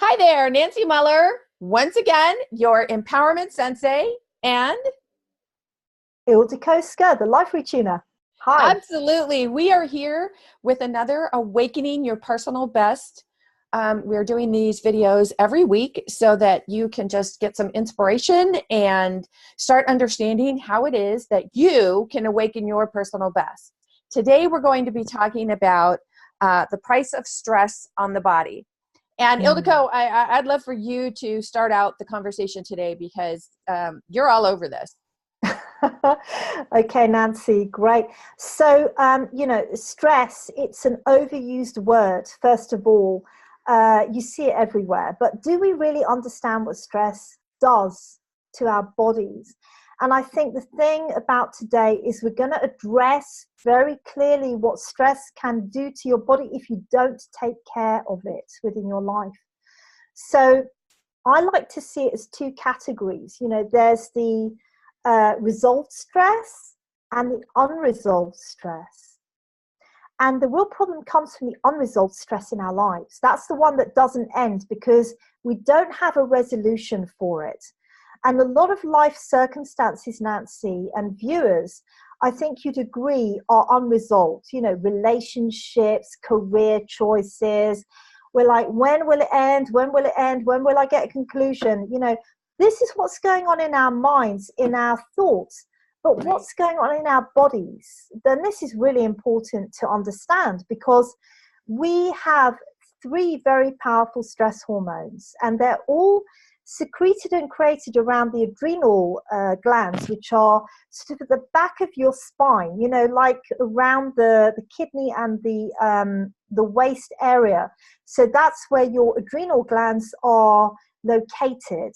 Hi there, Nancy Muller. Once again, your empowerment sensei, and Ildiko, the life retuner. Hi. absolutely, we are here with another Awakening Your Personal Best. We're doing these videos every week so that you can just get some inspiration and start understanding how it is that you can awaken your personal best. Today, we're going to be talking about the price of stress on the body. And Mm. Ildiko, I'd love for you to start out the conversation today because you're all over this. Okay, Nancy, great. So, stress, it's an overused word, first of all. You see it everywhere. But do we really understand what stress does to our bodies? And I think the thing about today is we're going to address very clearly what stress can do to your body if you don't take care of it within your life. So I like to see it as two categories. There's the resolved stress and the unresolved stress. And the real problem comes from the unresolved stress in our lives. That's the one that doesn't end because we don't have a resolution for it. And a lot of life circumstances, Nancy, and viewers, I think you'd agree, are unresolved. Relationships, career choices. We're like, when will it end? When will it end? When will I get a conclusion? This is what's going on in our minds, in our thoughts. But what's going on in our bodies? Then this is really important to understand because we have three very powerful stress hormones, and they're all secreted and created around the adrenal glands, which are sort of at the back of your spine, like around the kidney and the waist area. So that's where your adrenal glands are located.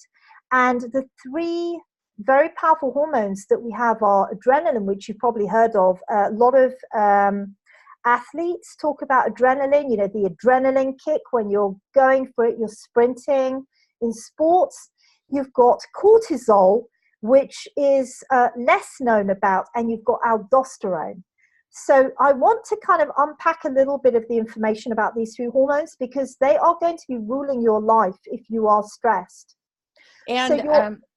And the three very powerful hormones that we have are adrenaline, which you've probably heard of. A lot of athletes talk about adrenaline, the adrenaline kick when you're going for it, you're sprinting. In sports, you've got cortisol, which is less known about, and you've got aldosterone. So I want to kind of unpack a little bit of the information about these three hormones because they are going to be ruling your life if you are stressed. And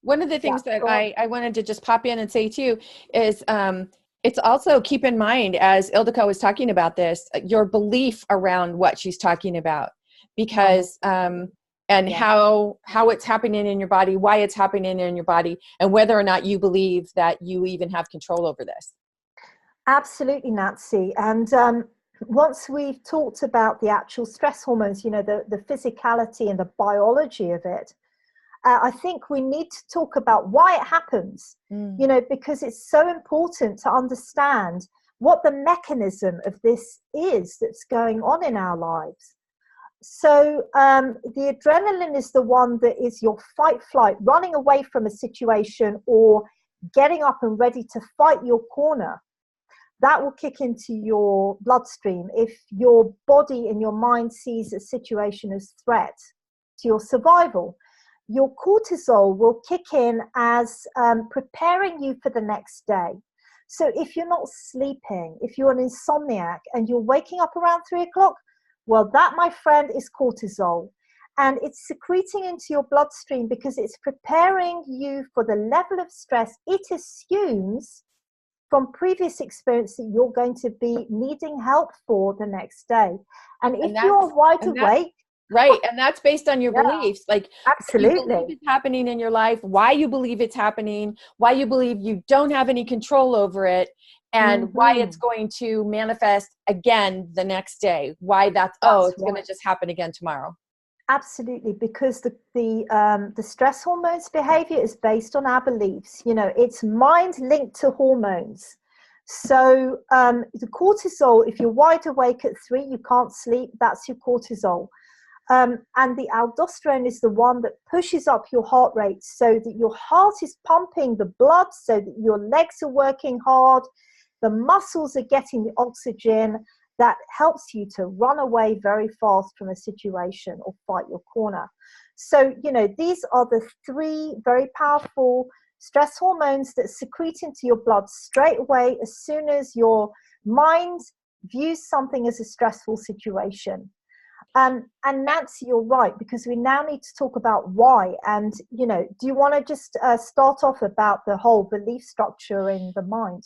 one of the things that I wanted to just pop in and say too is it's also keep in mind, as Ildiko was talking about this, your belief around what she's talking about, because how it's happening in your body, why it's happening in your body, and whether or not you believe that you even have control over this. Absolutely, Nancy. And once we've talked about the actual stress hormones, the physicality and the biology of it, I think we need to talk about why it happens, because it's so important to understand what the mechanism of this is that's going on in our lives. So the adrenaline is the one that is your fight, flight, running away from a situation or getting up and ready to fight your corner. That will kick into your bloodstream if your body and your mind sees a situation as threat to your survival. Your cortisol will kick in as preparing you for the next day. So if you're not sleeping, if you're an insomniac and you're waking up around 3 o'clock, well, that, my friend, is cortisol. And it's secreting into your bloodstream because it's preparing you for the level of stress it assumes from previous experience that you're going to be needing help for the next day. And if you're wide awake, right, and that's based on your beliefs, like absolutely, you believe it's happening in your life, why you believe it's happening, why you believe you don't have any control over it, and why it's going to manifest again the next day. Why it's going to just happen again tomorrow. Absolutely, because the stress hormones behavior is based on our beliefs. It's mind linked to hormones. So the cortisol, if you're wide awake at 3, you can't sleep, that's your cortisol. And the aldosterone is the one that pushes up your heart rate so that your heart is pumping the blood, so that your legs are working hard, the muscles are getting the oxygen that helps you to run away very fast from a situation or fight your corner. So, these are the 3 very powerful stress hormones that secrete into your blood straight away as soon as your mind views something as a stressful situation. And Nancy, you're right, because we now need to talk about why. And, you know, do you want to just start off about the whole belief structure in the mind?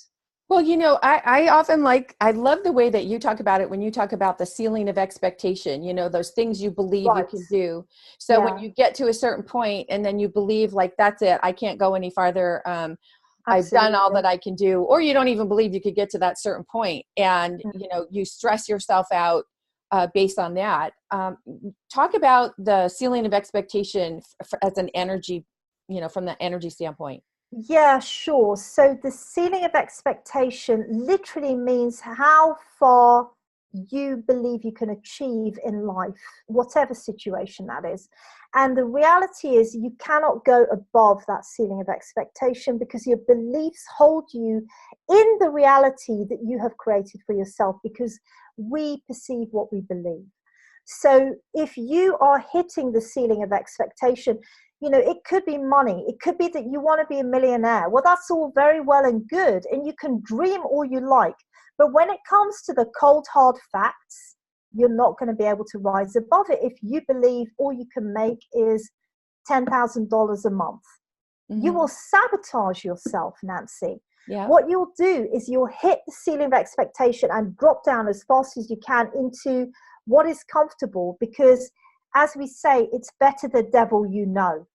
Well, you know, I often I love the way that you talk about it when you talk about the ceiling of expectation, you know, those things you believe you Right. can do. So when Yeah, you get to a certain point and then you believe like, that's it, I can't go any farther. I've done all absolutely. that I can do, or you don't even believe you could get to that certain point, and Mm. you know, you stress yourself out based on that. Talk about the ceiling of expectation as an energy, you know, from the energy standpoint. Yeah, sure. So the ceiling of expectation literally means how far you believe you can achieve in life, whatever situation that is. And the reality is, you cannot go above that ceiling of expectation because your beliefs hold you in the reality that you have created for yourself, because we perceive what we believe. So if you are hitting the ceiling of expectation, you know, it could be money. It could be that you want to be a millionaire. Well, that's all very well and good. And you can dream all you like. But when it comes to the cold, hard facts, you're not going to be able to rise above it if you believe all you can make is $10,000 a month. You Hmm. will sabotage yourself, Nancy. Yeah. What you'll do is you'll hit the ceiling of expectation and drop down as fast as you can into what is comfortable, because, as we say, it's better the devil you know.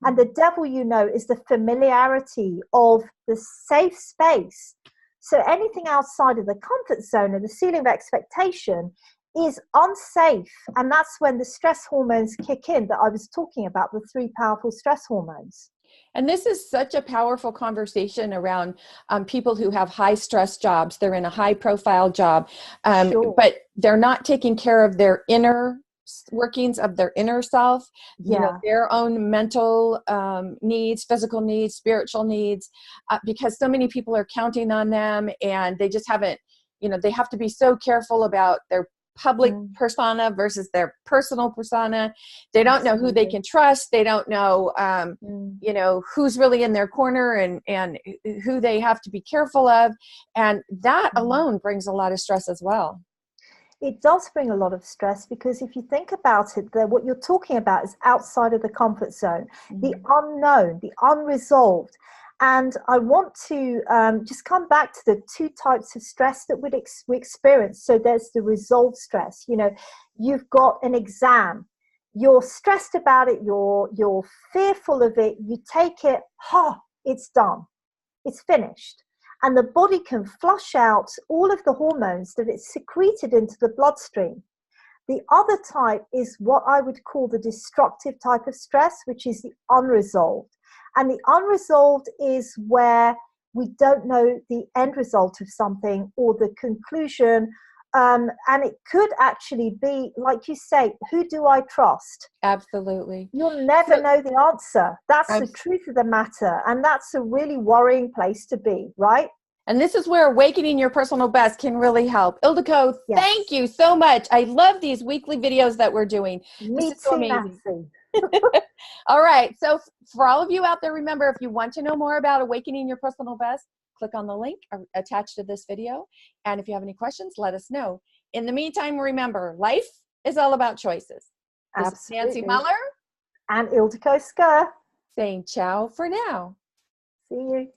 And the devil you know is the familiarity of the safe space. So anything outside of the comfort zone and the ceiling of expectation is unsafe. And that's when the stress hormones kick in that I was talking about, the three powerful stress hormones. And this is such a powerful conversation around people who have high stress jobs. They're in a high profile job, Sure. but they're not taking care of their inner workings of their inner self, you know, Yeah. their own mental needs, physical needs, spiritual needs, because so many people are counting on them and they just haven't, you know, they have to be so careful about their public Mm, persona versus their personal persona. They don't know who they absolutely. can trust. They don't know, Mm. you know, who's really in their corner, and who they have to be careful of, and that Mm. alone brings a lot of stress as well. It does bring a lot of stress, because if you think about it, what you're talking about is outside of the comfort zone, the Mhm. unknown, the unresolved. And I want to just come back to the two types of stress that we experience. So there's the resolved stress. You know, you've got an exam, you're stressed about it, you're fearful of it, you take it, it's done, it's finished. And the body can flush out all of the hormones that it's secreted into the bloodstream. The other type is what I would call the destructive type of stress, which is the unresolved. And the unresolved is where we don't know the end result of something or the conclusion. And it could actually be, like you say, who do I trust? Absolutely. You'll never So know the answer. That's the abs- truth of the matter. And that's a really worrying place to be, right? and this is where awakening your personal best can really help. Ildiko, thank Yes. you so much. I love these weekly videos that we're doing. This Me is so too, amazing. Nancy. All right. So for all of you out there, remember, if you want to know more about awakening your personal best, click on the link attached to this video. And if you have any questions, let us know. In the meantime, remember, life is all about choices. This is Nancy Absolutely. Muller And Ildiko Skir. saying ciao for now. See you.